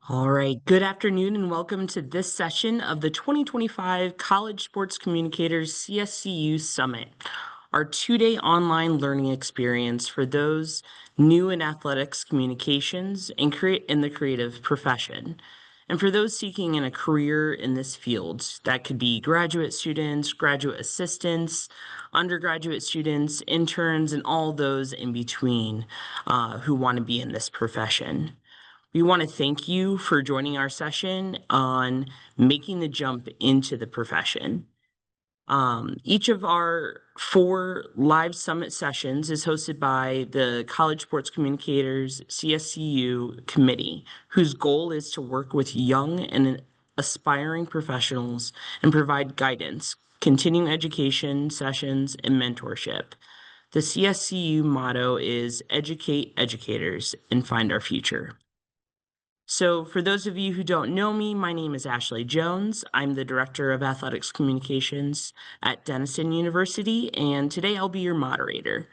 All right, good afternoon and welcome to this session of the 2025 College Sports Communicators CSC U Summit, our two-day online learning experience for those new in athletics communications and in the creative profession. And for those seeking in a career in this field, that could be graduate students, graduate assistants, undergraduate students, interns, and all those in between who want to be in this profession. We want to thank you for joining our session on making the jump into the profession. Each of our 4 live summit sessions is hosted by the College Sports Communicators CSCU committee, whose goal is to work with young and aspiring professionals and provide guidance, continuing education sessions, and mentorship. The CSCU motto is Educate Educators and Find Our Future. So for those of you who don't know me, my name is Ashleigh Jones. I'm the Director of Athletics Communications at Denison University, and today I'll be your moderator.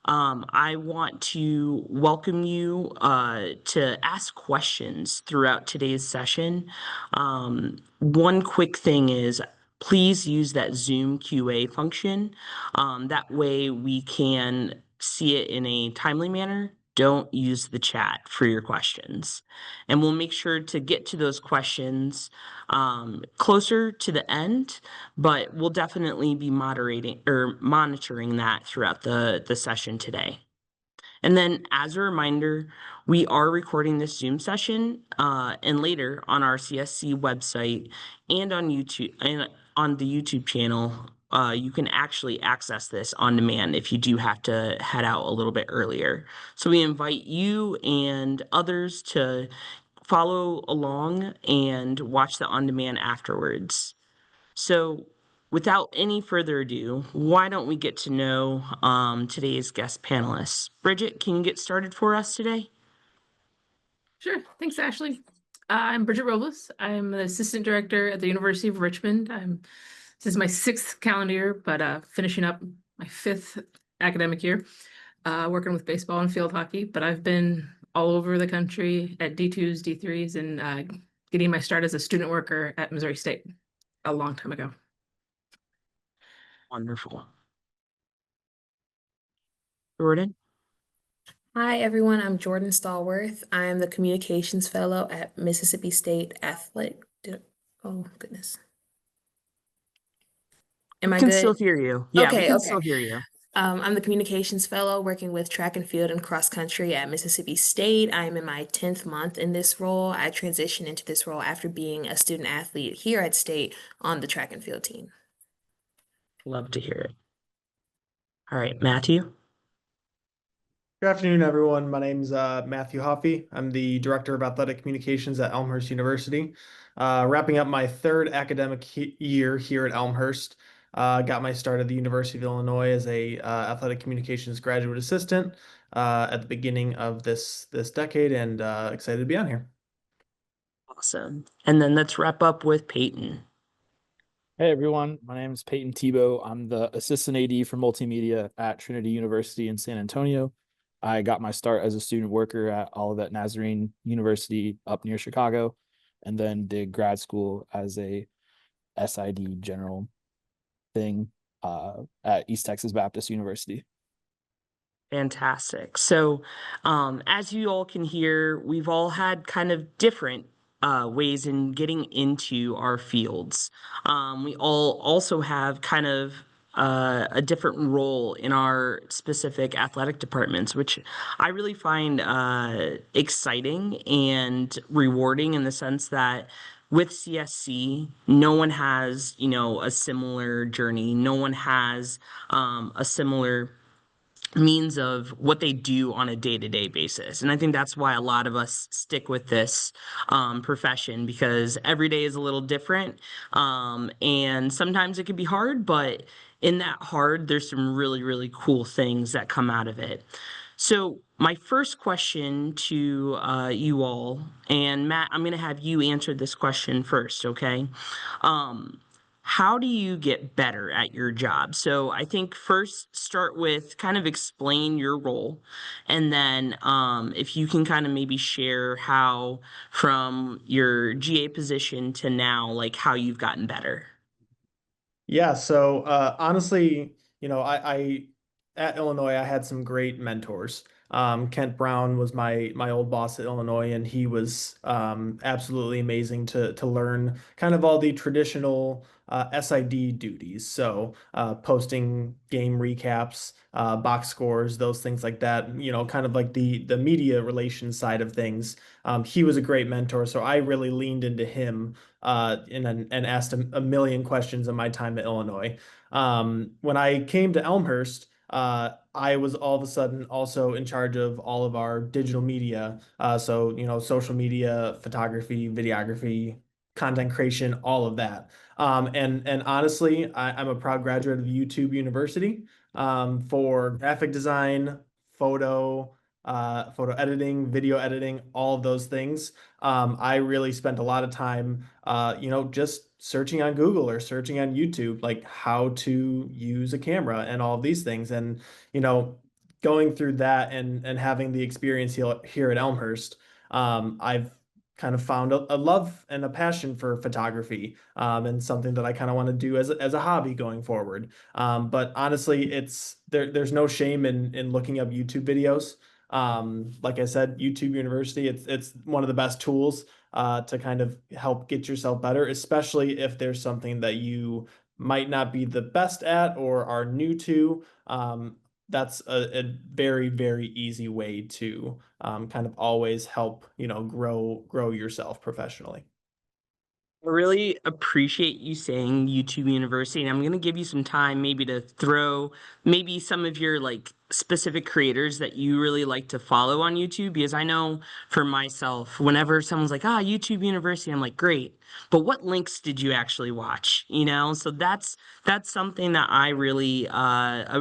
I want to welcome you to ask questions throughout today's session. One quick thing is please use that Zoom QA function. That way we can see it in a timely manner. Don't use the chat for your questions. And we'll make sure to get to those questions closer to the end, but we'll definitely be moderating or monitoring that throughout the session today. And then as a reminder, we are recording this Zoom session and later on our CSC website and on YouTube and on the YouTube channel, you can actually access this on demand if you do have to head out a little bit earlier. So we invite you and others to follow along and watch the on demand afterwards. So without any further ado, why don't we get to know today's guest panelists? Bridgette, can you get started for us today? Sure. Thanks, Ashleigh. I'm Bridgette Robles. I'm the Assistant Director at the University of Richmond. This is my 6th calendar year, but finishing up my 5th academic year, working with baseball and field hockey. But I've been all over the country at D2s, D3s, and getting my start as a student worker at Missouri State a long time ago. Wonderful. Jhordyn? Hi, everyone. I'm Jhordyn Stallworth. I am the Communications Fellow at Mississippi State Athletic. Oh, goodness. Am I can good? still hear you. Yeah, we Okay, can okay. still hear you. I'm the Communications Fellow working with track and field and cross country at Mississippi State. I am in my 10th month in this role. I transitioned into this role after being a student athlete here at State on the track and field team. Love to hear it. All right, Matthew? Good afternoon, everyone. My name's Matthew Haufe. I'm the Director of Athletic Communications at Elmhurst University. Wrapping up my 3rd academic year here at Elmhurst. Got my start at the University of Illinois as a athletic communications graduate assistant at the beginning of this decade, and excited to be on here. Awesome. And then let's wrap up with Peyton. Hey everyone, my name is Peyton Thibault. I'm the Assistant AD for Multimedia at Trinity University in San Antonio. I got my start as a student worker at Olivet Nazarene University up near Chicago, and then did grad school as a SID general thing at East Texas Baptist University. Fantastic. So as you all can hear, we've all had kind of different ways in getting into our fields. We all also have kind of a different role in our specific athletic departments, which I really find exciting and rewarding in the sense that with CSC, no one has, a similar journey. No one has a similar means of what they do on a day-to-day basis. And I think that's why a lot of us stick with this profession, because every day is a little different. And sometimes it can be hard, but in that hard, there's some really, really cool things that come out of it. So my first question to you all, and Matt, I'm going to have you answer this question first, okay? how do you get better at your job? So I think first start with kind of explain your role, and then if you can kind of maybe share how from your GA position to now, like how you've gotten better. Yeah, so honestly, I at Illinois I had some great mentors. Kent Brown was my old boss at Illinois, and he was absolutely amazing to learn kind of all the traditional SID duties. So posting game recaps, box scores, those things like that. Kind of like the media relations side of things. He was a great mentor, so I really leaned into him and asked a million questions in my time at Illinois. When I came to Elmhurst, I was all of a sudden also in charge of all of our digital media. So, social media, photography, videography, content creation, all of that. And honestly, I'm a proud graduate of YouTube University for graphic design, photo, photo editing, video editing, all of those things. I really spent a lot of time, just searching on Google or searching on YouTube, like how to use a camera and all of these things. And, you know, going through that and having the experience here at Elmhurst, I've kind of found a love and a passion for photography, and something that I kind of want to do as a hobby going forward. But honestly, there's no shame in looking up YouTube videos. Like I said, YouTube University, it's one of the best tools to kind of help get yourself better, especially if there's something that you might not be the best at or are new to. That's a very, very easy way to kind of always help, grow yourself professionally. I really appreciate you saying YouTube University, and I'm going to give you some time maybe to throw maybe some of your like specific creators that you really like to follow on YouTube, because I know for myself, whenever someone's like, YouTube University, I'm like, great, but what links did you actually watch? So that's something that I really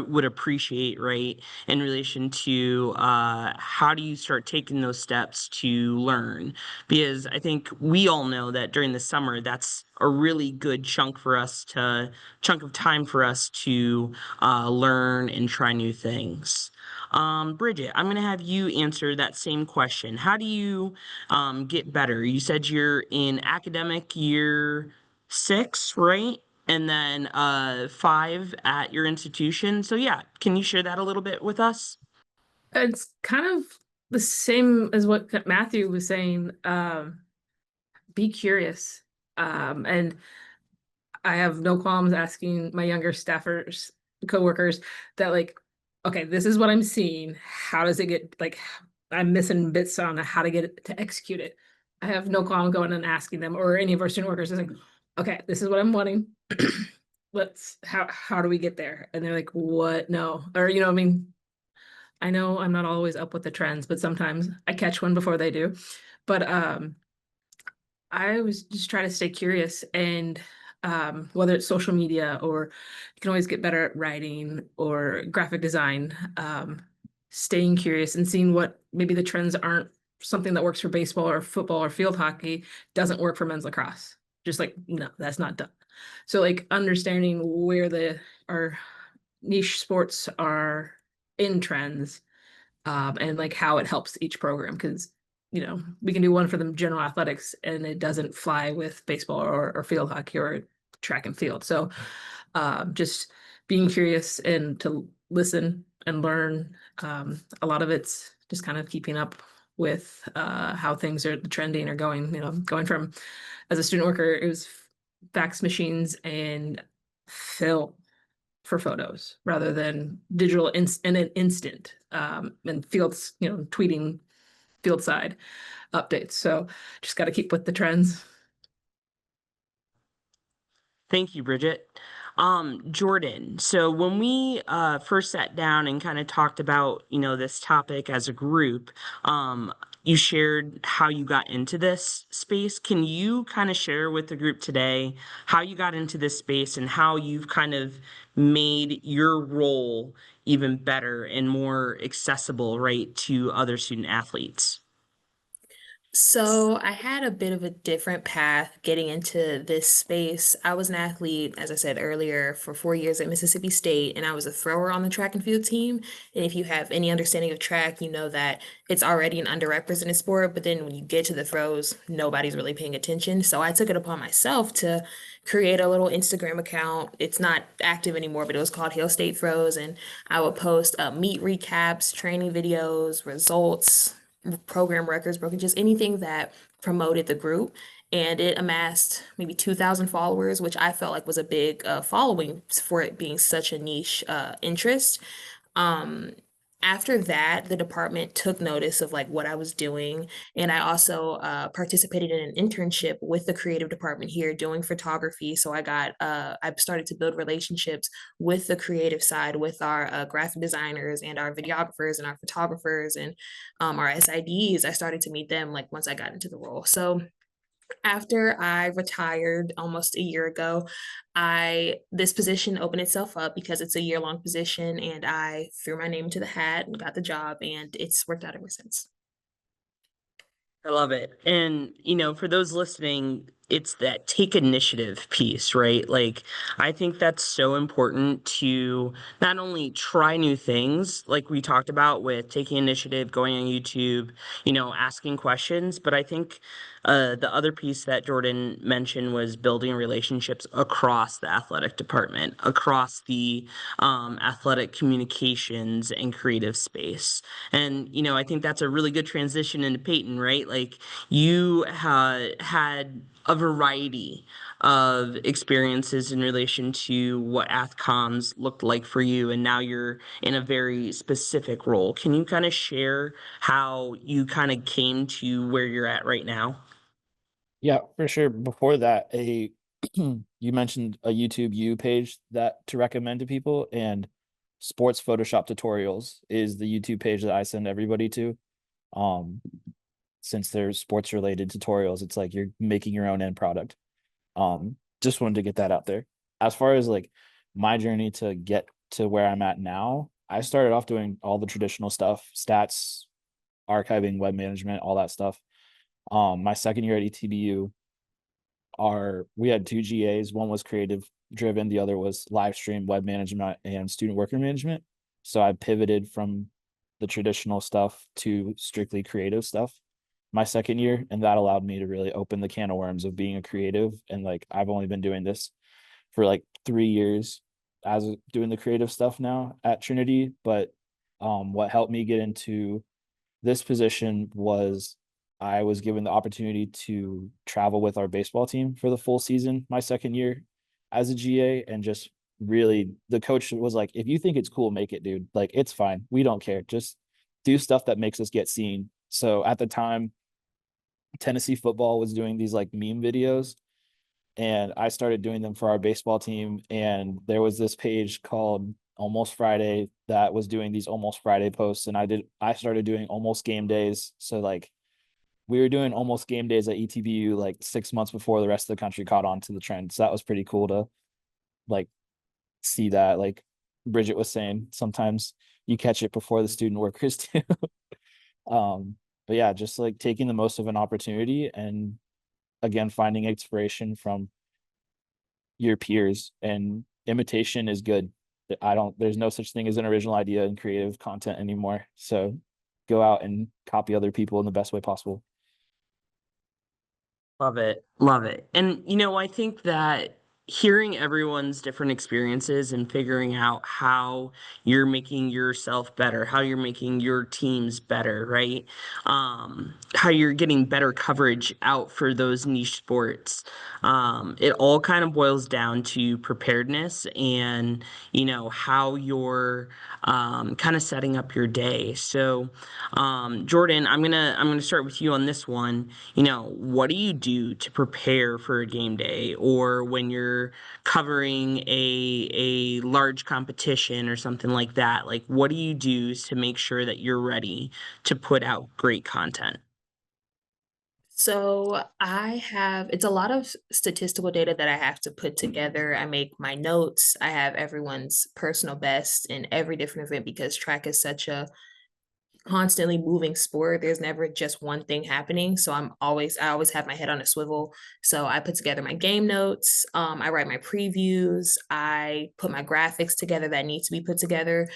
would appreciate, right, in relation to how do you start taking those steps to learn, because I think we all know that during the summer, that's a really good chunk of time for us to learn and try new things. Bridgette, I'm going to have you answer that same question. How do you get better? You said you're in academic year 6, right? And then 5 at your institution. So yeah, can you share that a little bit with us? It's kind of the same as what Matthew was saying. Be curious. And I have no qualms asking my younger staffers, coworkers that like, okay, this is what I'm seeing. How does it get like I'm missing bits on how to get it to execute it. I have no qualm going and asking them or any of our student workers is like, okay, this is what I'm wanting. How do we get there? And they're like, what? No. Or I mean, I know I'm not always up with the trends, but sometimes I catch one before they do. But I was just trying to stay curious, and whether it's social media or you can always get better at writing or graphic design, staying curious and seeing what maybe the trends aren't something that works for baseball or football or field hockey doesn't work for men's lacrosse. Just like, no, that's not done. So like understanding where our niche sports are in trends, and like how it helps each program, because we can do one for the general athletics and it doesn't fly with baseball or field hockey or track and field. So just being curious and to listen and learn. A lot of it's just kind of keeping up with how things are trending or going, going from as a student worker, it was fax machines and film for photos rather than digital in an instant, and fields, tweeting field side updates. So just got to keep with the trends. Thank you, Bridgette. Jhordyn, so when we first sat down and kind of talked about, this topic as a group, you shared how you got into this space. Can you kind of share with the group today how you got into this space and how you've kind of made your role even better and more accessible, right, to other student athletes? So I had a bit of a different path getting into this space. I was an athlete, as I said earlier, for 4 years at Mississippi State, and I was a thrower on the track and field team. And if you have any understanding of track, you know that it's already an underrepresented sport, but then when you get to the throws, nobody's really paying attention. So I took it upon myself to create a little Instagram account. It's not active anymore, but it was called Hill State Throws, and I would post meet recaps, training videos, results, program records, broken, just anything that promoted the group. And it amassed maybe 2,000 followers, which I felt like was a big following for it being such a niche interest. Um, After that, the department took notice of like what I was doing, and I also participated in an internship with the creative department here doing photography. So I started to build relationships with the creative side, with our graphic designers and our videographers and our photographers and our SIDs. I started to meet them like once I got into the role. So after I retired almost a year ago, this position opened itself up because it's a year-long position, and I threw my name into the hat and got the job, and it's worked out ever since. I love it. And, for those listening, it's that take initiative piece, right? Like, I think that's so important to not only try new things, like we talked about with taking initiative, going on YouTube, asking questions, but I think the other piece that Jhordyn mentioned was building relationships across the athletic department, across the athletic communications and creative space. And, I think that's a really good transition into Peyton, right? Like you had a variety of experiences in relation to what AthComs looked like for you, and now you're in a very specific role. Can you kind of share how you kind of came to where you're at right now? Yeah, for sure. Before that, you mentioned a YouTube U page that to recommend to people, and sports Photoshop tutorials is the YouTube page that I send everybody to. Um, since they're sports related tutorials, it's like you're making your own end product. Just wanted to get that out there. As far as like my journey to get to where I'm at now, I started off doing all the traditional stuff, stats, archiving, web management, all that stuff. My second year at ETBU, we had two GAs. One was creative driven, the other was live stream, web management, and student worker management. So I pivoted from the traditional stuff to strictly creative stuff my second year, and that allowed me to really open the can of worms of being a creative. And like I've only been doing this for like 3 years as doing the creative stuff now at Trinity. But what helped me get into this position was I was given the opportunity to travel with our baseball team for the full season my second year as a GA, and just really the coach was like, if you think it's cool, make it, dude. Like it's fine. We don't care. Just do stuff that makes us get seen. So at the time, Tennessee football was doing these like meme videos, and I started doing them for our baseball team. And there was this page called Almost Friday that was doing these Almost Friday posts, and I started doing almost game days. So like we were doing almost game days at ETBU like 6 months before the rest of the country caught on to the trend. So that was pretty cool to like see that. Like Bridgette was saying, sometimes you catch it before the student workers do. But yeah, just like taking the most of an opportunity, and again finding inspiration from your peers, and imitation is good. There's no such thing as an original idea in creative content anymore. So go out and copy other people in the best way possible. Love it. Love it. And, I think that hearing everyone's different experiences and figuring out how you're making yourself better, how you're making your teams better, right? How you're getting better coverage out for those niche sports. It all kind of boils down to preparedness and, how you're kind of setting up your day. So, Jhordyn, I'm gonna start with you on this one. What do you do to prepare for a game day, or when you're covering a large competition or something like that? Like, what do you do to make sure that you're ready to put out great content? So it's a lot of statistical data that I have to put together. I make my notes. I have everyone's personal best in every different event because track is such a constantly moving sport. There's never just one thing happening. So I always have my head on a swivel. So I put together my game notes. I write my previews. I put my graphics together that need to be put together.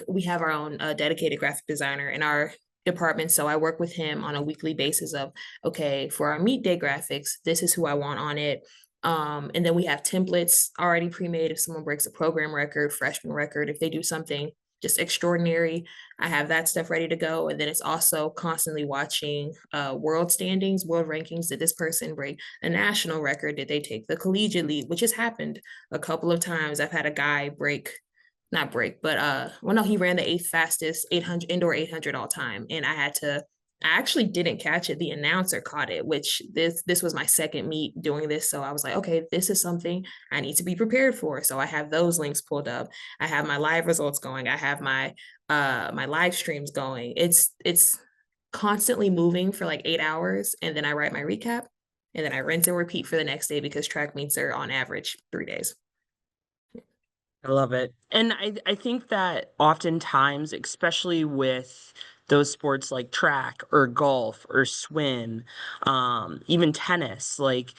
We have our own dedicated graphic designer in our department. So I work with him on a weekly basis of, okay, for our meet day graphics, this is who I want on it. And then we have templates already pre-made. If someone breaks a program record, freshman record, if they do something just extraordinary, I have that stuff ready to go. And then it's also constantly watching world standings, world rankings. Did this person break a national record? Did they take the collegiate lead, which has happened a couple of times? I've had a guy he ran the 8th fastest 800 indoor 800 all time. And I actually didn't catch it. The announcer caught it, which this was my second meet doing this. So I was like, okay, this is something I need to be prepared for. So I have those links pulled up. I have my live results going. I have my live streams going. It's constantly moving for like 8 hours. And then I write my recap and then I rinse and repeat for the next day because track meets are on average 3 days. I love it. And I think that oftentimes, especially with those sports like track or golf or swim, even tennis, like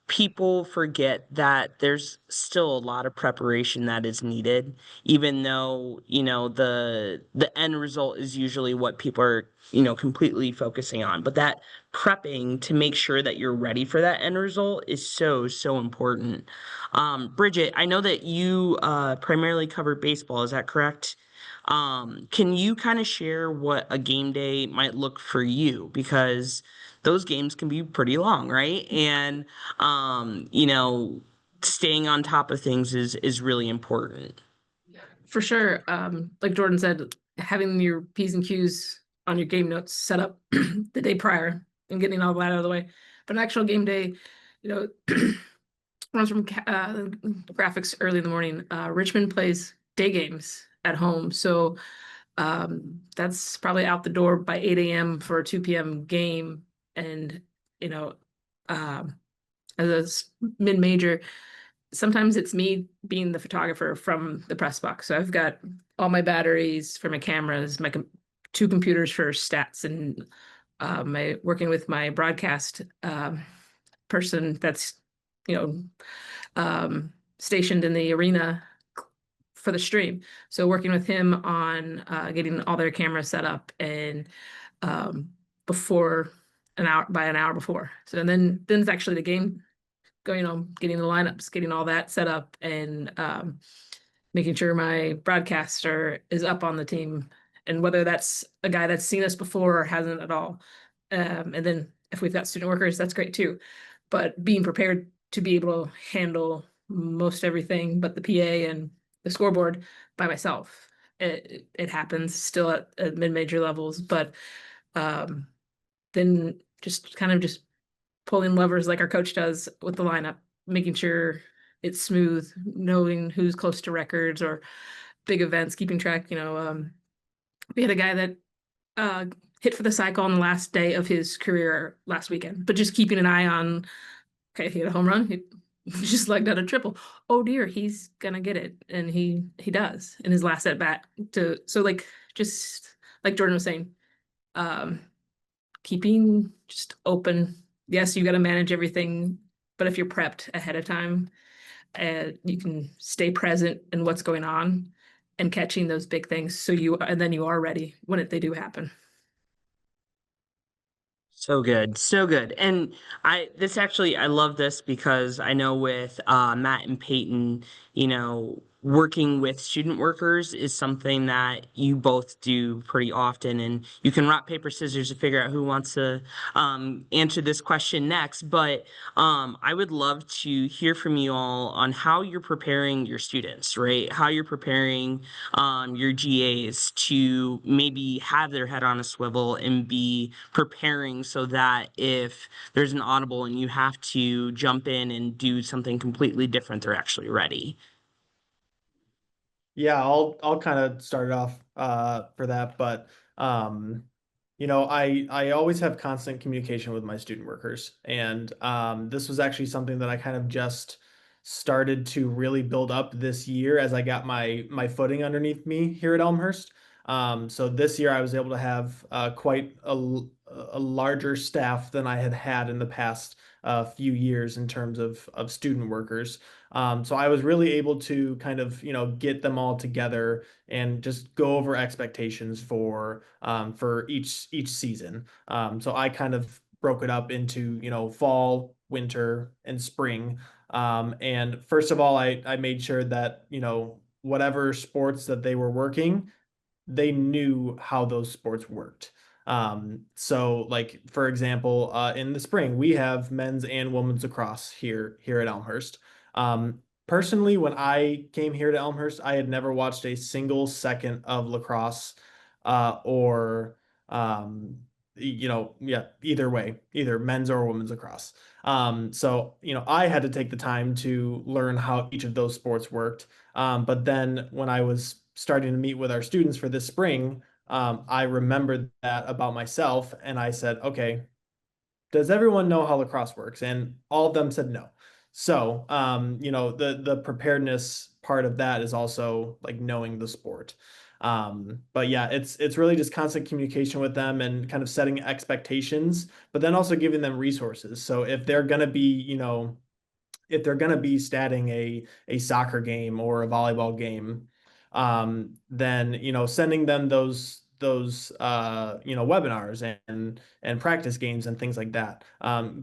people forget that there's still a lot of preparation that is needed, even though, the end result is usually what people are, completely focusing on. But that prepping to make sure that you're ready for that end result is so, so important. Bridgette, I know that you primarily cover baseball, is that correct? Can you kind of share what a game day might look for you? Because those games can be pretty long, right? And staying on top of things is really important. For sure. Like Jhordyn said, having your P's and Q's on your game notes set up the day prior and getting all that out of the way. But an actual game day, runs from graphics early in the morning. Richmond plays day games at home. So that's probably out the door by 8 a.m. for a 2 p.m. game. And, as a mid-major, sometimes it's me being the photographer from the press box. So I've got all my batteries for my cameras, my 2 computers for stats, and my working with my broadcast person that's stationed in the arena for the stream. So working with him on getting all their cameras set up and before an hour before. So then it's actually the game going on, getting the lineups, getting all that set up, and making sure my broadcaster is up on the team, and whether that's a guy that's seen us before or hasn't at all. And then if we've got student workers, that's great too. But being prepared to be able to handle most everything but the PA and the scoreboard by myself. It happens still at mid-major levels, but then just kind of just pulling levers like our coach does with the lineup, making sure it's smooth, knowing who's close to records or big events, keeping track. We had a guy that hit for the cycle on the last day of his career last weekend, but just keeping an eye on, okay, he had a home run, he just legged out a triple. Oh dear, he's gonna get it. And he does in his last at bat. Just like Jhordyn was saying, keeping just open. Yes, you got to manage everything, but if you're prepped ahead of time, you can stay present in what's going on and catching those big things. And then you are ready when they do happen. So good, so good. And I love this because I know with Matt and Peyton, working with student workers is something that you both do pretty often, and you can rock, paper, scissors to figure out who wants to answer this question next. But I would love to hear from you all on how you're preparing your students, right? How you're preparing your GAs to maybe have their head on a swivel and be preparing so that if there's an audible and you have to jump in and do something completely different, they're actually ready. Yeah, I'll kind of start it off for that, but I always have constant communication with my student workers, and this was actually something that I kind of just started to really build up this year as I got my footing underneath me here at Elmhurst. So this year I was able to have quite a larger staff than I had had in the past few years in terms of student workers. So I was really able to kind of, get them all together and just go over expectations for each season. So I kind of broke it up into, fall, winter, and spring. And first of all, I made sure that, whatever sports that they were working, they knew how those sports worked. So like for example, in the spring, we have men's and women's lacrosse here at Elmhurst. Personally, when I came here to Elmhurst, I had never watched a single second of lacrosse, or yeah, either way, either men's or women's lacrosse. So I had to take the time to learn how each of those sports worked. But then when I was starting to meet with our students for this spring, I remembered that about myself, and I said, okay, does everyone know how lacrosse works? And all of them said no. So, the preparedness part of that is also like knowing the sport. But yeah, it's really just constant communication with them and kind of setting expectations, but then also giving them resources. So if they're gonna be, if they're going to be statting a soccer game or a volleyball game, then sending them those webinars and practice games and things like that,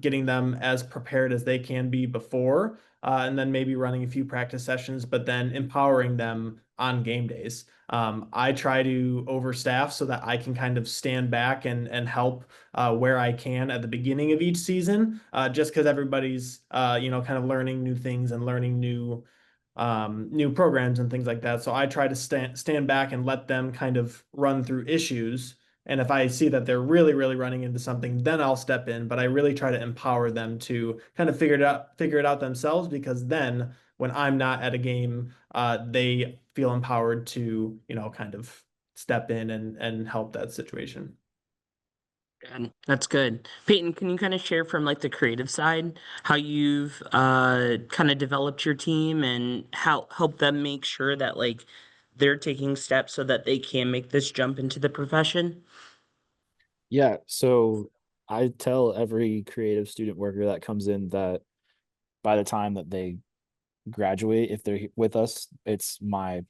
getting them as prepared as they can be before, and then maybe running a few practice sessions, but then empowering them on game days. I try to overstaff so that I can kind of stand back and help where I can at the beginning of each season, just because everybody's kind of learning new things and learning new programs and things like that. So I try to stand back and let them kind of run through issues. And if I see that they're really, really running into something, then I'll step in. But I really try to empower them to kind of figure it out themselves, because then when I'm not at a game, they feel empowered to, kind of step in and help that situation. And that's good. Peyton, can you kind of share from like the creative side how you've kind of developed your team and how help them make sure that like they're taking steps so that they can make this jump into the profession? Yeah, so I tell every creative student worker that comes in that by the time that they graduate, if they're with us, it's my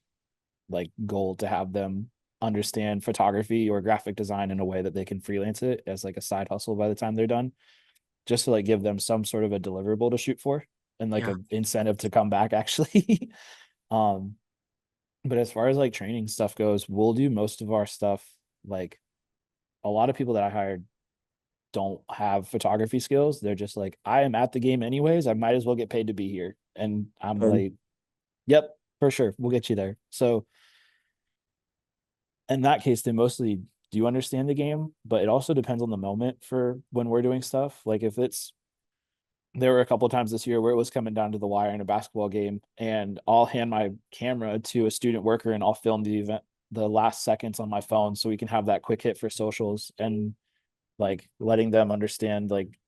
like goal to have them understand photography or graphic design in a way that they can freelance it as like a side hustle by the time they're done, just to like give them some sort of a deliverable to shoot for and like Yeah. an incentive to come back actually. um but as far as like training stuff goes, we'll do most of our stuff. Like a lot of people that I hired don't have photography skills. They're just like, I am at the game anyways, I might as well get paid to be here. And I'm like, yep, for sure, we'll get you there. So in that case, they mostly do understand the game, but it also depends on the moment for when we're doing stuff. Like if it's, there were a couple of times this year where it was coming down to the wire in a basketball game, and I'll hand my camera to a student worker and I'll film the event, the last seconds on my phone, so we can have that quick hit for socials, and like letting them understand like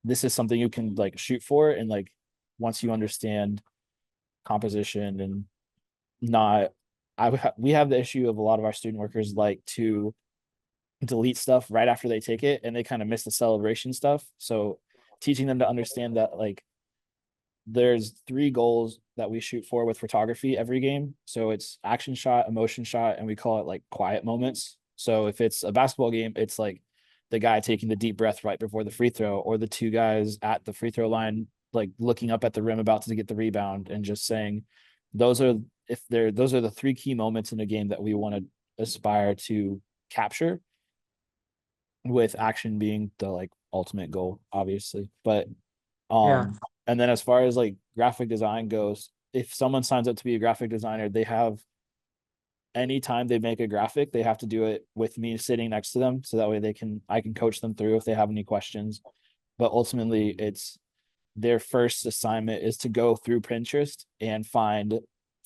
this is something you can like shoot for. And like once you understand composition and not, we have the issue of a lot of our student workers like to delete stuff right after they take it, and they kind of miss the celebration stuff. So teaching them to understand that like there's 3 goals that we shoot for with photography every game. So it's action shot, emotion shot, and we call it like quiet moments. So if it's a basketball game, it's like the guy taking the deep breath right before the free throw, or the 2 guys at the free throw line like looking up at the rim about to get the rebound, and just saying those are, those are the 3 key moments in a game that we want to aspire to capture, with action being the like ultimate goal, obviously. But Yeah. and then as far as like graphic design goes, if someone signs up to be a graphic designer, they have, anytime they make a graphic, they have to do it with me sitting next to them, so that way I can coach them through if they have any questions. But ultimately it's their first assignment is to go through Pinterest and find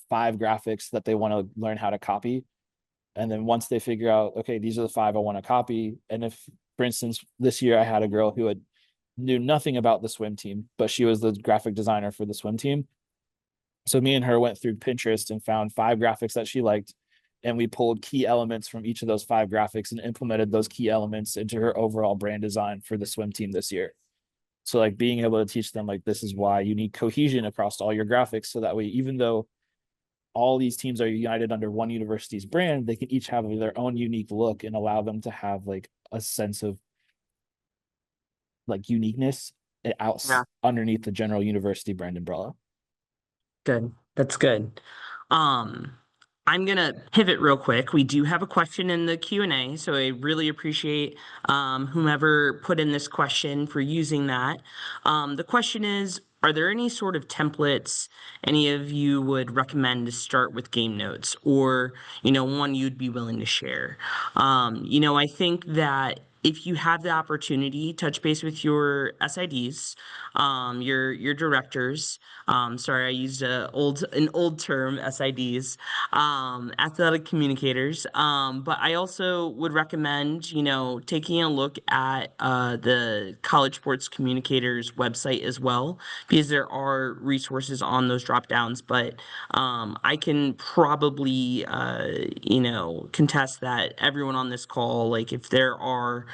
5 graphics that they want to learn how to copy. And then once they figure out, okay, these are the 5 I want to copy. And if, for instance, this year I had a girl who knew nothing about the swim team, but she was the graphic designer for the swim team. So me and her went through Pinterest and found 5 graphics that she liked. and we pulled key elements from each of those 5 graphics and implemented those key elements into her overall brand design for the swim team this year. So like being able to teach them like this is why you need cohesion across all your graphics, so that way even though all these teams are united under one university's brand, they can each have their own unique look and allow them to have like a sense of like uniqueness out underneath the general university brand umbrella. Good. That's good. I'm gonna pivot real quick. We do have a question in the Q&A, so I really appreciate whomever put in this question for using that. The question is, are there any sort of templates any of you would recommend to start with game notes, or one you'd be willing to share? I think that if you have the opportunity, touch base with your SIDs, your directors. Sorry, I used an old term, SIDs, athletic communicators. But I also would recommend, taking a look at the College Sports Communicators website as well, because there are resources on those drop downs. But I can probably, contest that everyone on this call, like if there are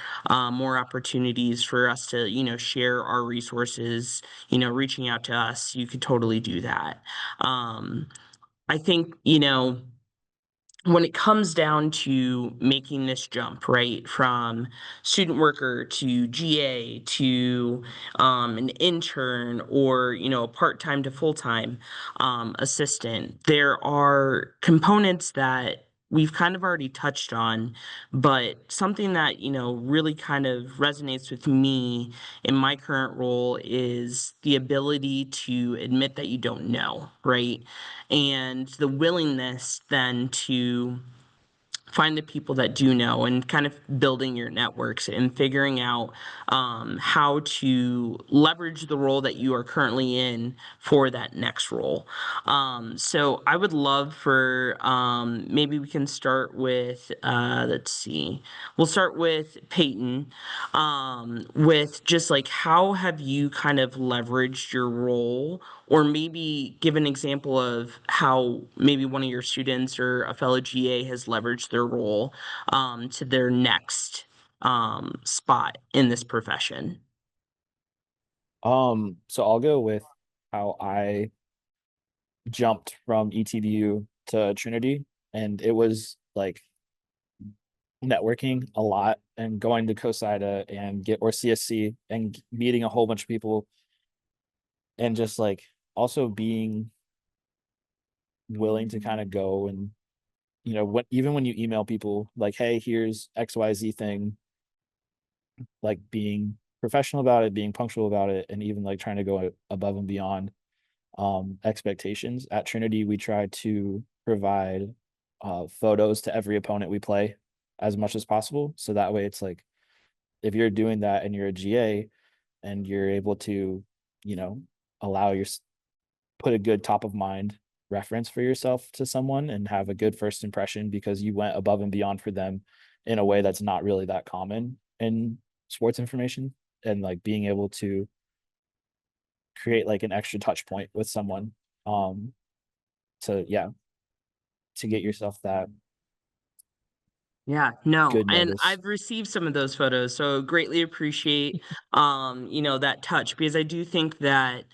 more opportunities for us to, share our resources, reaching out to us, you could totally do that. I think, when it comes down to making this jump, right, from student worker to GA to an intern, or a part-time to full-time assistant, there are components that we've kind of already touched on, but something that really kind of resonates with me in my current role is the ability to admit that you don't know, right? And the willingness then to find the people that do know, and kind of building your networks and figuring out how to leverage the role that you are currently in for that next role. So I would love for maybe we can start with, let's see, we'll start with Peyton, with just like how have you kind of leveraged your role, or maybe give an example of how maybe one of your students or a fellow GA has leveraged their role to their next spot in this profession. So I'll go with how I jumped from ETBU to Trinity, and it was like networking a lot and going to COSIDA or CSC and meeting a whole bunch of people, and just like also being willing to kind of go and even when you email people like, hey, here's XYZ thing, like being professional about it, being punctual about it, and even like trying to go above and beyond expectations. At Trinity, we try to provide photos to every opponent we play as much as possible, so that way it's like if you're doing that and you're a GA and you're able to allow your put a good top of mind reference for yourself to someone and have a good first impression because you went above and beyond for them in a way that's not really that common in sports information, and like being able to create like an extra touch point with someone to get yourself that Yeah, no, good and notice. I've received some of those photos, so greatly appreciate that touch, because I do think that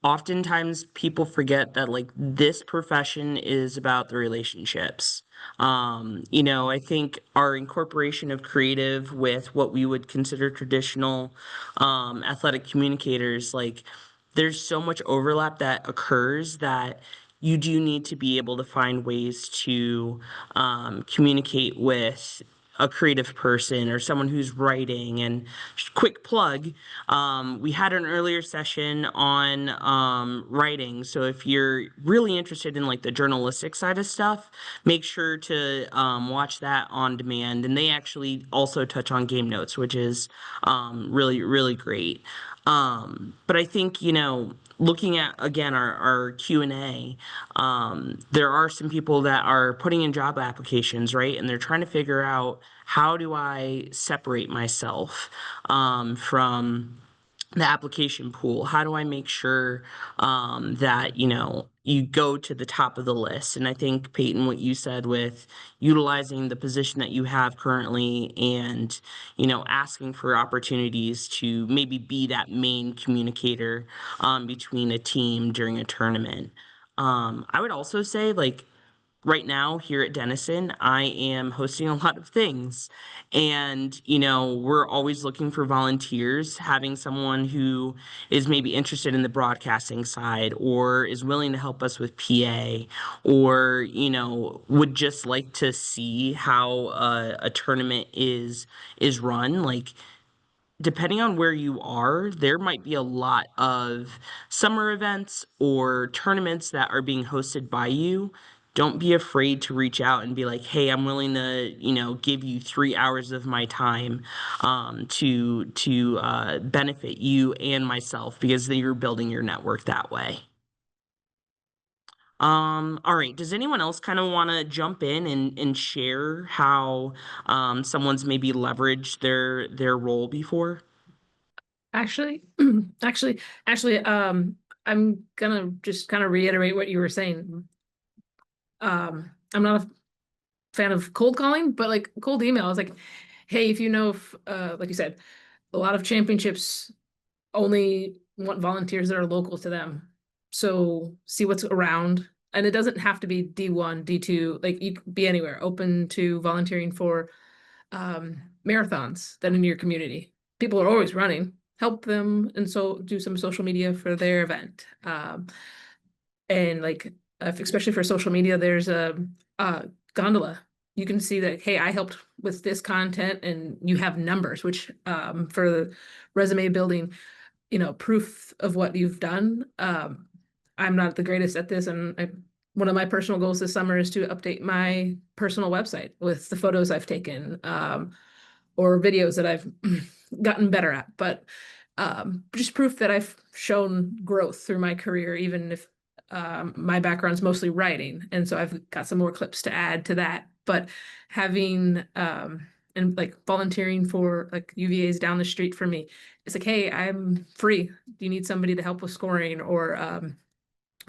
oftentimes people forget that like this profession is about the relationships. I think our incorporation of creative with what we would consider traditional athletic communicators, like there's so much overlap that occurs that you do need to be able to find ways to communicate with a creative person or someone who's writing. And quick plug, we had an earlier session on writing, so if you're really interested in like the journalistic side of stuff, make sure to watch that on demand. And they actually also touch on game notes, which is really, really great. But I think, looking at, again, our Q&A, there are some people that are putting in job applications, right? And they're trying to figure out, how do I separate myself from the application pool? How do I make sure that, you know, you go to the top of the list? And I think, Peyton, what you said with utilizing the position that you have currently and, you know, asking for opportunities to maybe be that main communicator between a team during a tournament. I would also say, like, right now here at Denison, I am hosting a lot of things. And, you know, we're always looking for volunteers, having someone who is maybe interested in the broadcasting side or is willing to help us with PA or, you know, would just like to see how a tournament is run. Like, depending on where you are, there might be a lot of summer events or tournaments that are being hosted by you. Don't be afraid to reach out and be like, hey, I'm willing to, you know, give you 3 hours of my time to benefit you and myself, because then you're building your network that way. All right. Does anyone else kind of want to jump in and share how someone's maybe leveraged their role before? Actually, I'm gonna just kind of reiterate what you were saying. I'm not a fan of cold calling, but like cold email is like, hey, if you know, if, like you said, a lot of championships only want volunteers that are local to them. So see what's around. And it doesn't have to be D1, D2, like you could be anywhere, open to volunteering for marathons that in your community. People are always running. Help them and so do some social media for their event. And like, especially for social media, there's a gondola. You can see that, hey, I helped with this content and you have numbers, which for the resume building, you know, proof of what you've done. I'm not the greatest at this, and one of my personal goals this summer is to update my personal website with the photos I've taken or videos that I've gotten better at. But just proof that I've shown growth through my career, even if my background's mostly writing. And so I've got some more clips to add to that. But having and like volunteering for like UVA's down the street from me, it's like, hey, I'm free. Do you need somebody to help with scoring? Or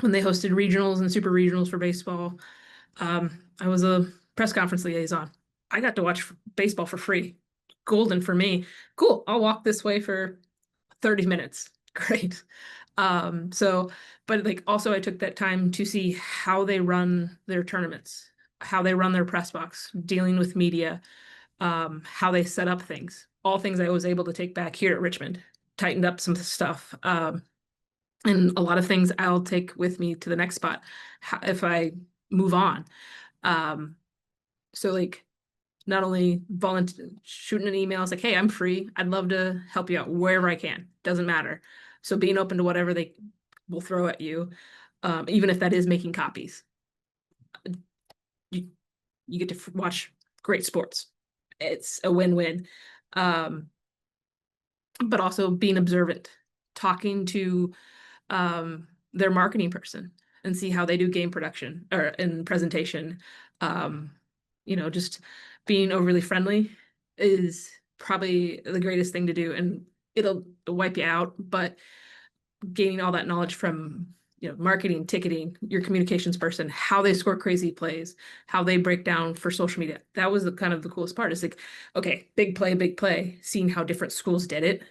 when they hosted regionals and super regionals for baseball, I was a press conference liaison. I got to watch baseball for free. Golden for me. Cool. I'll walk this way for 30 minutes. Great. So, but like also I took that time to see how they run their tournaments, how they run their press box, dealing with media, how they set up things, all things I was able to take back here at Richmond, tightened up some stuff. And a lot of things I'll take with me to the next spot if I move on. So like not only shooting an email, it's like, hey, I'm free. I'd love to help you out wherever I can. Doesn't matter. So being open to whatever they will throw at you, even if that is making copies. You get to watch great sports. It's a win-win. But also being observant, talking to their marketing person and see how they do game production or in presentation. You know, just being overly friendly is probably the greatest thing to do, and it'll wipe you out. But gaining all that knowledge from, you know, marketing, ticketing, your communications person, how they score crazy plays, how they break down for social media. That was the kind of the coolest part. It's like, okay, big play, seeing how different schools did it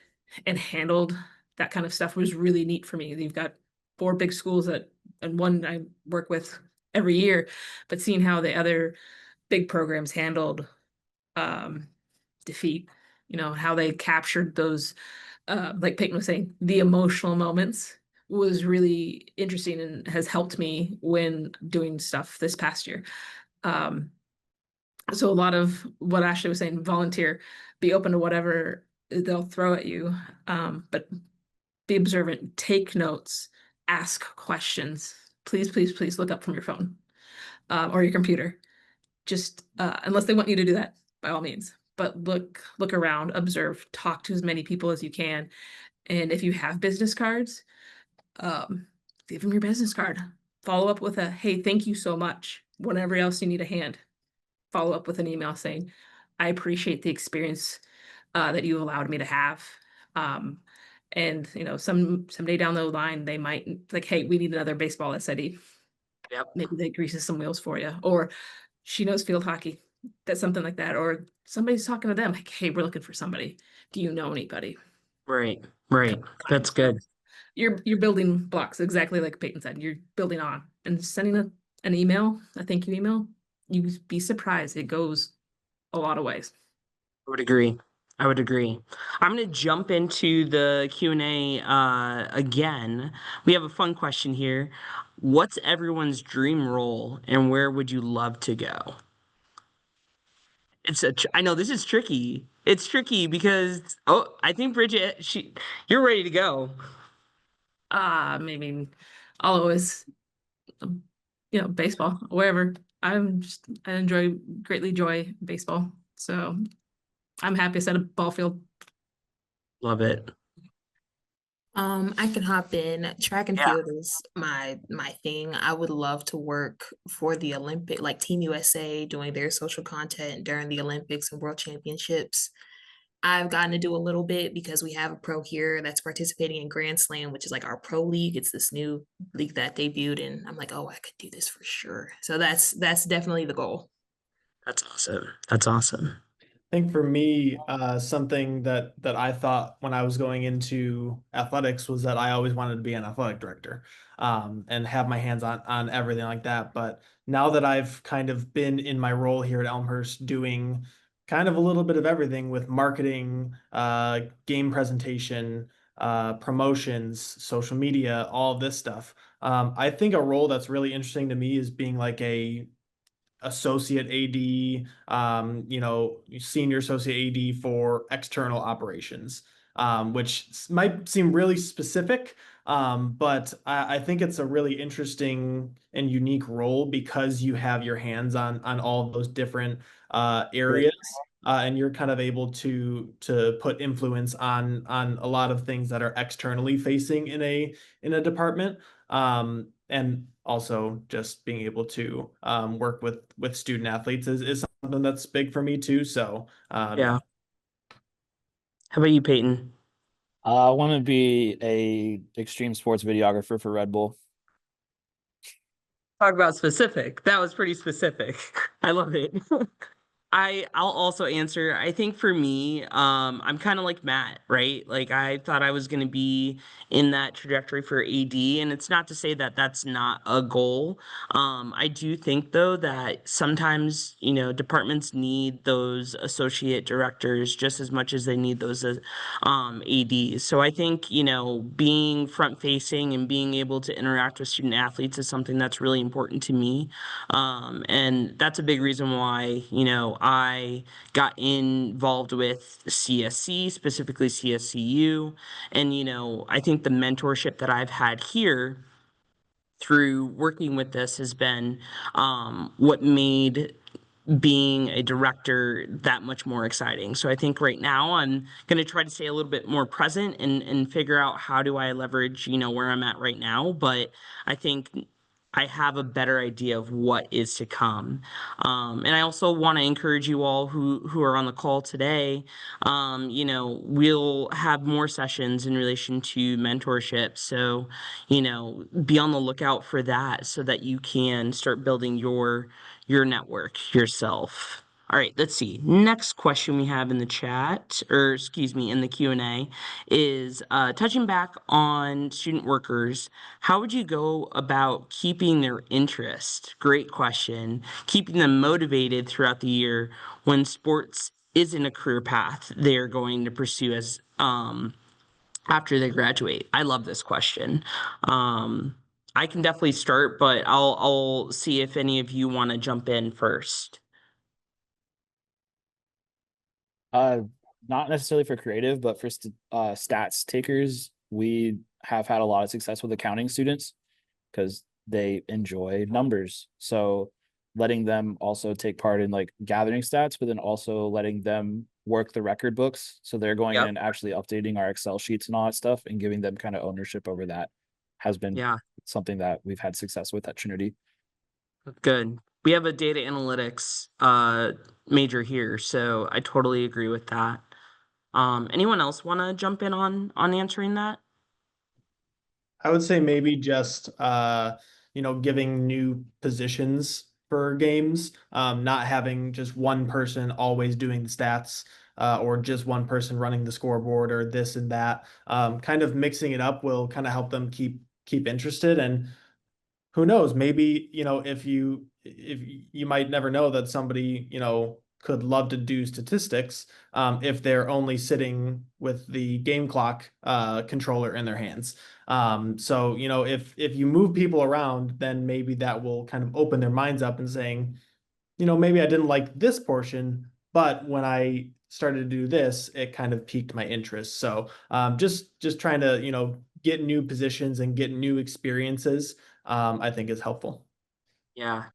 and handled that kind of stuff was really neat for me. You've got 4 big schools that, and one I work with every year, but seeing how the other big programs handled defeat, you know, how they captured those, like Peyton was saying, the emotional moments was really interesting and has helped me when doing stuff this past year. So a lot of what Ashleigh was saying, volunteer, be open to whatever they'll throw at you, but be observant, take notes, ask questions. Please, please, please look up from your phone or your computer. Just unless they want you to do that, by all means. But look around, observe, talk to as many people as you can. And if you have business cards, give them your business card. Follow up with a, hey, thank you so much. Whenever else you need a hand, follow up with an email saying, I appreciate the experience that you allowed me to have. And, someday down the line, they might like, hey, we need another baseball SID. Yep. Maybe that greases some wheels for you. Or she knows field hockey. That's something like that. Or somebody's talking to them like, hey, we're looking for somebody. Do you know anybody? Right. Right. That's good. You're building blocks, exactly like Peyton said. You're building on and sending an email, a thank you email. You'd be surprised. It goes a lot of ways. I would agree. I would agree. I'm going to jump into the Q&A again. We have a fun question here. What's everyone's dream role and where would you love to go? I know this is tricky. It's tricky because I think Bridgette, you're ready to go. Maybe I'll always, baseball, wherever. I greatly enjoy baseball. So I'm happy to set a ball field. Love it. I can hop in. Track and Yeah. field is my thing. I would love to work for the Olympic, like Team USA, doing their social content during the Olympics and World Championships. I've gotten to do a little bit because we have a pro here that's participating in Grand Slam, which is like our pro league. It's this new league that debuted, and I'm like, oh, I could do this for sure. So that's definitely the goal. That's awesome. That's awesome. I think for me, something that I thought when I was going into athletics was that I always wanted to be an athletic director, and have my hands on everything like that. But now that I've kind of been in my role here at Elmhurst doing kind of a little bit of everything with marketing, game presentation, promotions, social media, all of this stuff. I think a role that's really interesting to me is being like a associate AD, senior associate AD for external operations, which might seem really specific, but I think it's a really interesting and unique role because you have your hands on all of those different areas. And you're kind of able to put influence on a lot of things that are externally facing in a department. And also just being able to work with student athletes is something that's big for me too. So Yeah. How about you, Peyton? I want to be a extreme sports videographer for Red Bull. Talk about specific. That was pretty specific. I love it. I'll also answer. I think for me, I'm kind of like Matt, right? Like I thought I was going to be in that trajectory for AD, and it's not to say that that's not a goal. I do think though that sometimes, departments need those associate directors just as much as they need those ADs. So I think, being front facing and being able to interact with student athletes is something that's really important to me. And that's a big reason why, I got involved with CSC, specifically CSC U. And, I think the mentorship that I've had here through working with this has been what made being a director that much more exciting. So I think right now I'm going to try to stay a little bit more present and figure out how do I leverage, where I'm at right now. But I think I have a better idea of what is to come. And I also want to encourage you all who are on the call today. We'll have more sessions in relation to mentorship. So, be on the lookout for that so that you can start building your network yourself. All right, let's see. Next question we have in the chat, or excuse me, in the Q&A is touching back on student workers. How would you go about keeping their interest? Great question. Keeping them motivated throughout the year when sports isn't a career path they're going to pursue as after they graduate. I love this question. I can definitely start, but I'll see if any of you want to jump in first. Not necessarily for creative, but for stats takers, we have had a lot of success with accounting students because they enjoy numbers. So letting them also take part in like gathering stats, but then also letting them work the record books. So they're going in and actually updating our Excel sheets and all that stuff and giving them kind of ownership over that has been something that we've had success with at Trinity. Good. We have a data analytics major here, so I totally agree with that. Anyone else want to jump in on answering that? I would say maybe just giving new positions for games, not having just one person always doing the stats, or just one person running the scoreboard or this and that. Kind of mixing it up will kind of help them keep interested. And who knows, maybe, if you might never know that somebody, could love to do statistics, if they're only sitting with the game clock controller in their hands. So, if you move people around, then maybe that will kind of open their minds up and saying, maybe I didn't like this portion, but when I started to do this, it kind of piqued my interest. So just trying to, get new positions and get new experiences, I think is helpful. Yeah.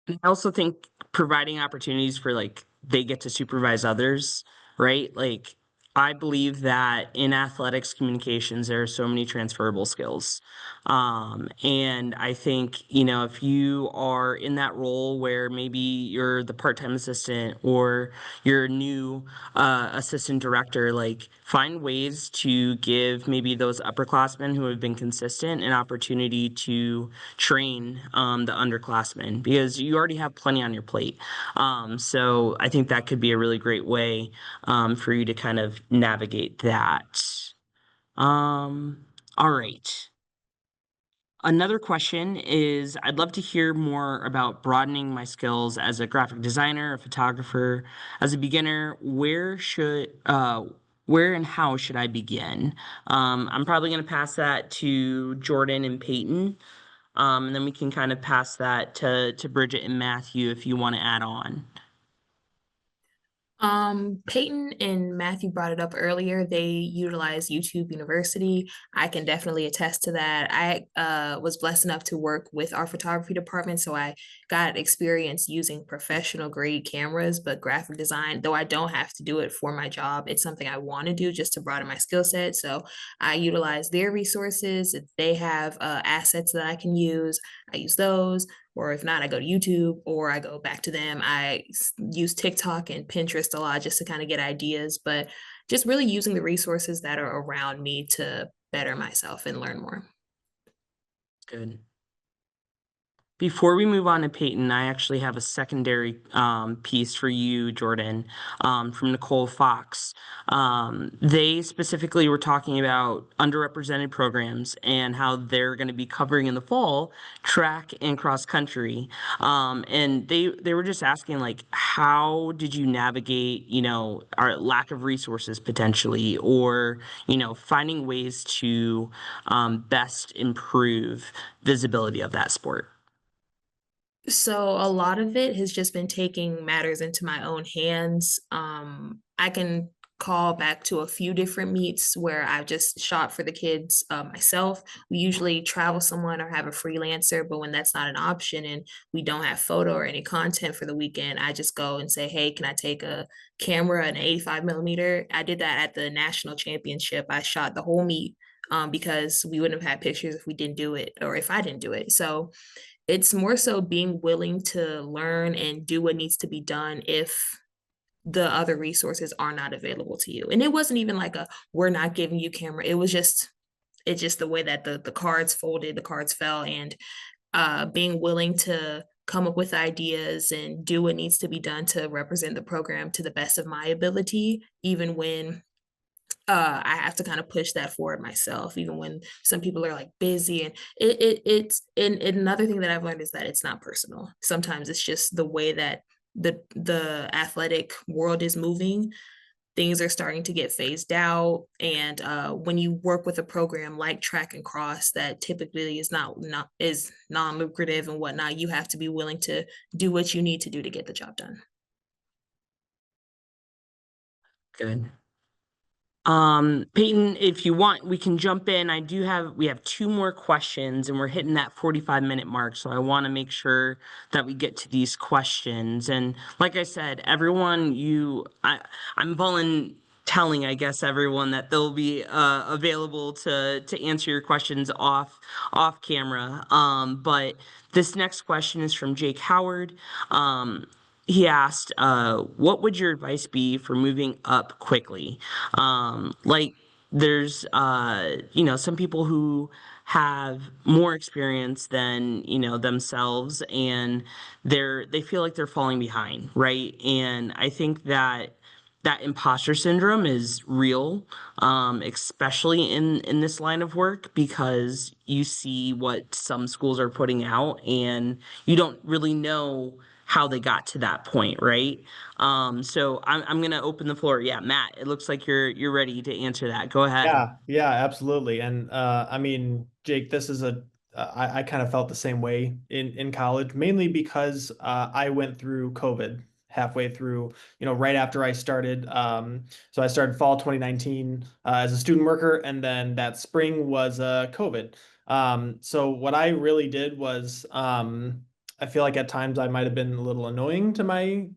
And I also think providing opportunities for like they get to supervise others, right? Like I believe that in athletics communications there are so many transferable skills. And I think, if you are in that role where maybe you're the part-time assistant or you're a new assistant director, like find ways to give maybe those upperclassmen who have been consistent an opportunity to train the underclassmen because you already have plenty on your plate. So I think that could be a really great way for you to kind of navigate that. All right. Another question is I'd love to hear more about broadening my skills as a graphic designer, a photographer. As a beginner, where and how should I begin? I'm probably going to pass that to Jhordyn and Peyton. And then we can kind of pass that to Bridgette and Matthew if you want to add on. Peyton and Matthew brought it up earlier. They utilize YouTube University. I can definitely attest to that. I was blessed enough to work with our photography department, so I got experience using professional grade cameras, but graphic design, though I don't have to do it for my job, it's something I want to do just to broaden my skill set. So I utilize their resources. If they have assets that I can use, I use those. Or if not, I go to YouTube or I go back to them. I use TikTok and Pinterest a lot just to kind of get ideas, but just really using the resources that are around me to better myself and learn more. Good. Before we move on to Peyton, I actually have a secondary piece for you, Jhordyn, from Nicole Fox. They specifically were talking about underrepresented programs and how they're going to be covering in the fall track and cross country. And they were just asking, like, how did you navigate, our lack of resources potentially, or, finding ways to best improve visibility of that sport? So a lot of it has just been taking matters into my own hands. I can call back to a few different meets where I've just shot for the kids myself. We usually travel someone or have a freelancer, but when that's not an option and we don't have photo or any content for the weekend, I just go and say, hey, can I take a camera, an 85 millimeter? I did that at the national championship. I shot the whole meet because we wouldn't have had pictures if we didn't do it or if I didn't do it. So it's more so being willing to learn and do what needs to be done if the other resources are not available to you. And it wasn't even like we're not giving you camera. It's just the way that the cards folded, the cards fell, and being willing to come up with ideas and do what needs to be done to represent the program to the best of my ability, even when I have to kind of push that forward myself, even when some people are like busy. And it's and another thing that I've learned is that it's not personal. Sometimes it's just the way that the athletic world is moving. Things are starting to get phased out, and when you work with a program like track and cross that typically is not is non-lucrative and whatnot, you have to be willing to do what you need to do to get the job done. Good. Peyton, if you want, we can jump in. We have two more questions and we're hitting that 45-minute mark. So I want to make sure that we get to these questions. And like I said, everyone, I'm telling, I guess, everyone that they'll be available to answer your questions off camera. But this next question is from Jake Howard. he asked, what would your advice be for moving up quickly? Like there's, some people who have more experience than, themselves, and they feel like they're falling behind, right? And I think that imposter syndrome is real, especially in this line of work, because you see what some schools are putting out and you don't really know how they got to that point, right? So I'm gonna open the floor. Yeah, Matt, it looks like you're ready to answer that. Go ahead. Yeah, absolutely. And I mean, Jake, this is I kind of felt the same way in college, mainly because I went through COVID halfway through, right after I started. So I started fall 2019 as a student worker, and then that spring was COVID. So what I really did was, I feel like at times I might have been a little annoying to my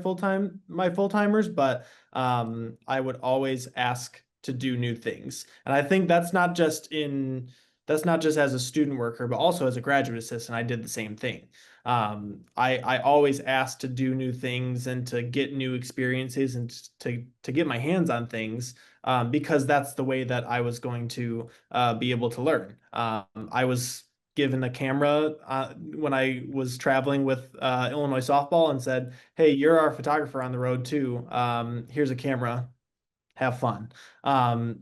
full timers, but I would always ask to do new things. And I think that's not just as a student worker, but also as a graduate assistant, I did the same thing. I always asked to do new things and to get new experiences and to get my hands on things, because that's the way that I was going to be able to learn. I was given a camera when I was traveling with Illinois softball and said, "Hey, you're our photographer on the road too. Here's a camera, have fun."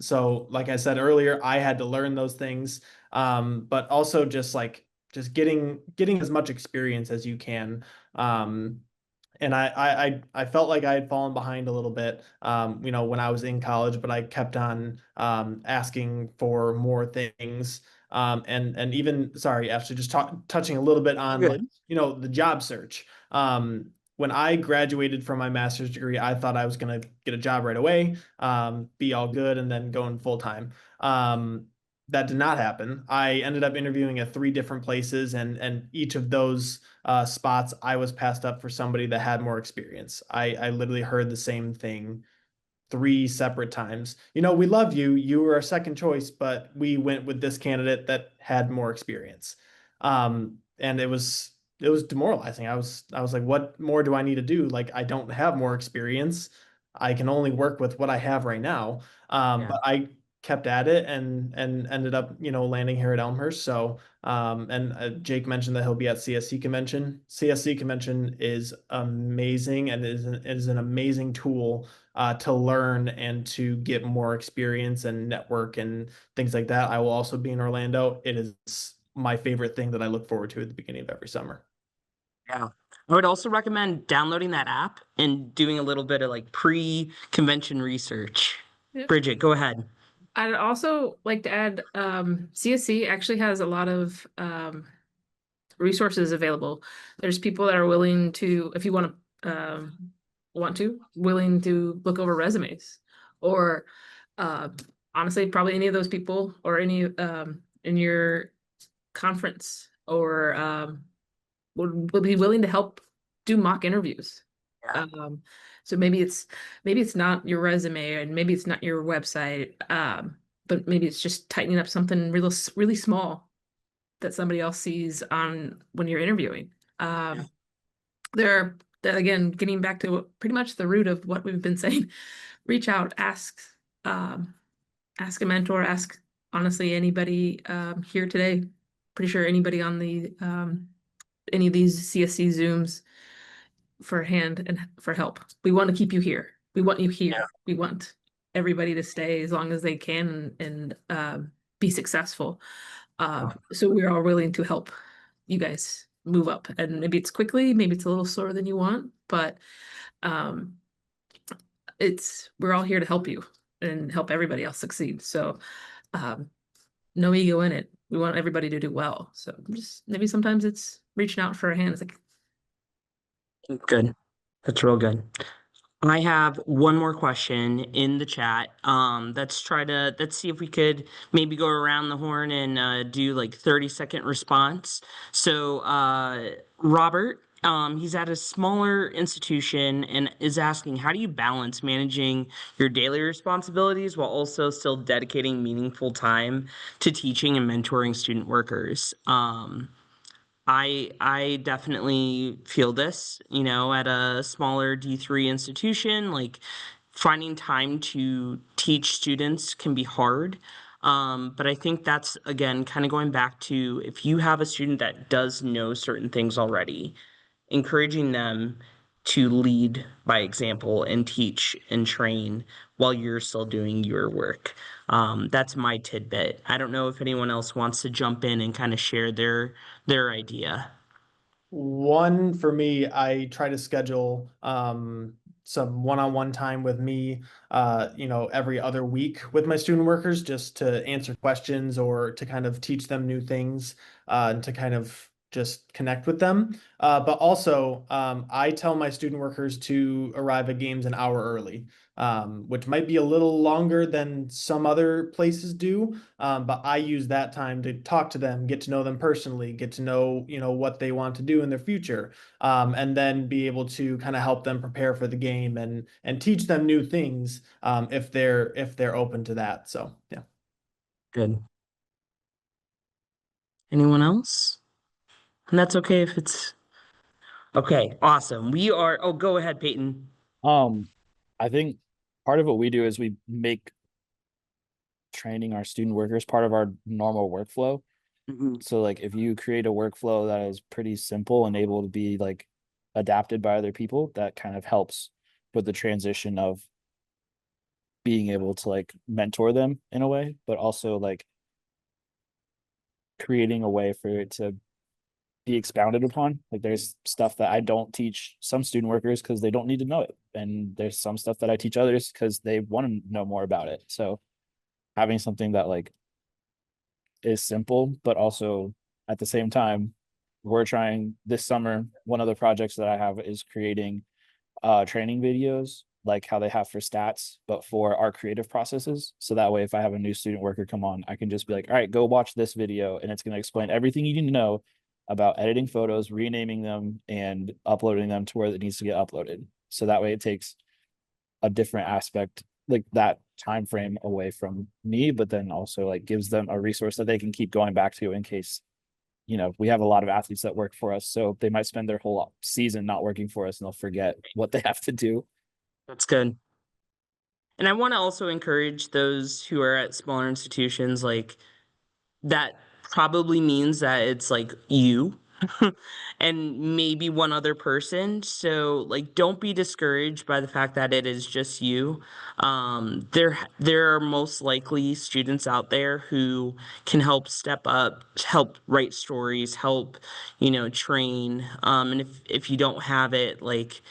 So like I said earlier, I had to learn those things, but also just getting as much experience as you can. And I felt like I had fallen behind a little bit, when I was in college, but I kept on asking for more things. And even, sorry, actually just touching a little bit on Good. the job search. When I graduated from my master's degree, I thought I was going to get a job right away, be all good, and then go in full time. That did not happen. I ended up interviewing at 3 different places, and each of those spots, I was passed up for somebody that had more experience. I literally heard the same thing 3 separate times. We love you. You were our second choice, but we went with this candidate that had more experience. And it was demoralizing. I was like, what more do I need to do? Like, I don't have more experience. I can only work with what I have right now. Yeah. But I kept at it and ended up, landing here at Elmhurst. So, and Jake mentioned that he'll be at CSC convention. CSC convention is amazing and is an amazing tool to learn and to get more experience and network and things like that. I will also be in Orlando. It is my favorite thing that I look forward to at the beginning of every summer. Yeah. I would also recommend downloading that app and doing a little bit of like pre-convention research. Yep. Bridgette, go ahead. I'd also like to add, CSC actually has a lot of resources available. There's people that are willing to, if you willing to look over resumes, or honestly, probably any of those people or any in your conference, or would be willing to help do mock interviews. Yeah. So maybe it's not your resume, and maybe it's not your website, but maybe it's just tightening up something really small that somebody else sees on when you're interviewing. There, again, getting back to pretty much the root of what we've been saying, reach out, ask a mentor, ask honestly anybody here today. Pretty sure anybody on the any of these CSC Zooms for a hand and for help. We want to keep you here. We want you here. Yeah. We want everybody to stay as long as they can and be successful. So we're all willing to help you guys move up. And maybe it's quickly, maybe it's a little slower than you want, but we're all here to help you and help everybody else succeed. So no ego in it. We want everybody to do well. So just maybe sometimes it's reaching out for a hand. It's like, Good. That's real good. I have one more question in the chat. Let's see if we could maybe go around the horn and do like 30-second response. So Robert, he's at a smaller institution and is asking, how do you balance managing your daily responsibilities while also still dedicating meaningful time to teaching and mentoring student workers? I definitely feel this, at a smaller D3 institution, like finding time to teach students can be hard. But I think that's, again, kind of going back to if you have a student that does know certain things already, encouraging them to lead by example and teach and train while you're still doing your work. That's my tidbit. I don't know if anyone else wants to jump in and kind of share their idea. One, for me, I try to schedule some one-on-one time with me, every other week with my student workers just to answer questions or to kind of teach them new things, and to kind of just connect with them. But also, I tell my student workers to arrive at games an hour early, which might be a little longer than some other places do. But I use that time to talk to them, get to know them personally, get to know, what they want to do in their future, and then be able to kind of help them prepare for the game and teach them new things, if they're open to that. So yeah. Good. Anyone else? And that's okay if it's okay. Awesome. Oh, go ahead, Peyton. I think part of what we do is we make training our student workers part of our normal workflow. Mhm. So like if you create a workflow that is pretty simple and able to be like adapted by other people, that kind of helps with the transition of being able to like mentor them in a way, but also like creating a way for it to be expounded upon. Like there's stuff that I don't teach some student workers because they don't need to know it. And there's some stuff that I teach others because they want to know more about it. So having something that like is simple, but also at the same time, we're trying this summer. One of the projects that I have is creating training videos like how they have for stats, but for our creative processes. So that way, if I have a new student worker come on, I can just be like, all right, go watch this video, and it's going to explain everything you need to know about editing photos, renaming them, and uploading them to where it needs to get uploaded. So that way, it takes a different aspect, like that time frame, away from me, but then also like gives them a resource that they can keep going back to in case we have a lot of athletes that work for us, so they might spend their whole season not working for us and they'll forget what they have to do. That's good. And I want to also encourage those who are at smaller institutions, like that probably means that it's like you and maybe one other person. So like don't be discouraged by the fact that it is just you. There are most likely students out there who can help step up, help write stories, help, train. And if you don't have it, like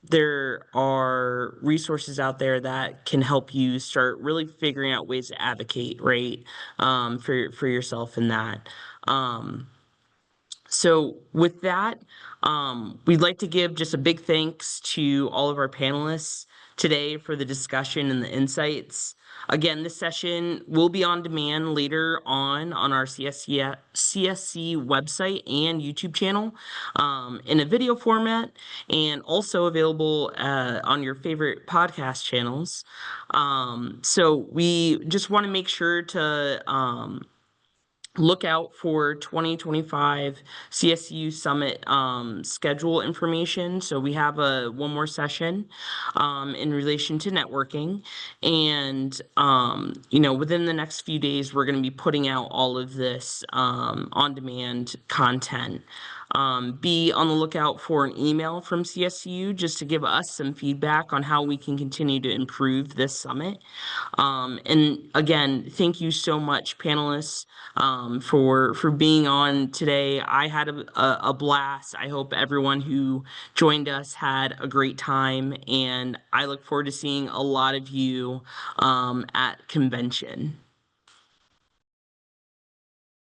there are resources out there that can help you start really figuring out ways to advocate, right? For yourself in that. Um, so with that, we'd like to give just a big thanks to all of our panelists today for the discussion and the insights. Again, this session will be on demand later on our CSC website and YouTube channel, in a video format, and also available on your favorite podcast channels. So we just want to make sure to look out for 2025 CSC U Summit schedule information. So we have one more session in relation to networking. And, within the next few days, we're going to be putting out all of this on-demand content. Be on the lookout for an email from CSU just to give us some feedback on how we can continue to improve this summit. And again, thank you so much, panelists, for being on today. I had a blast. I hope everyone who joined us had a great time, and I look forward to seeing a lot of you at convention.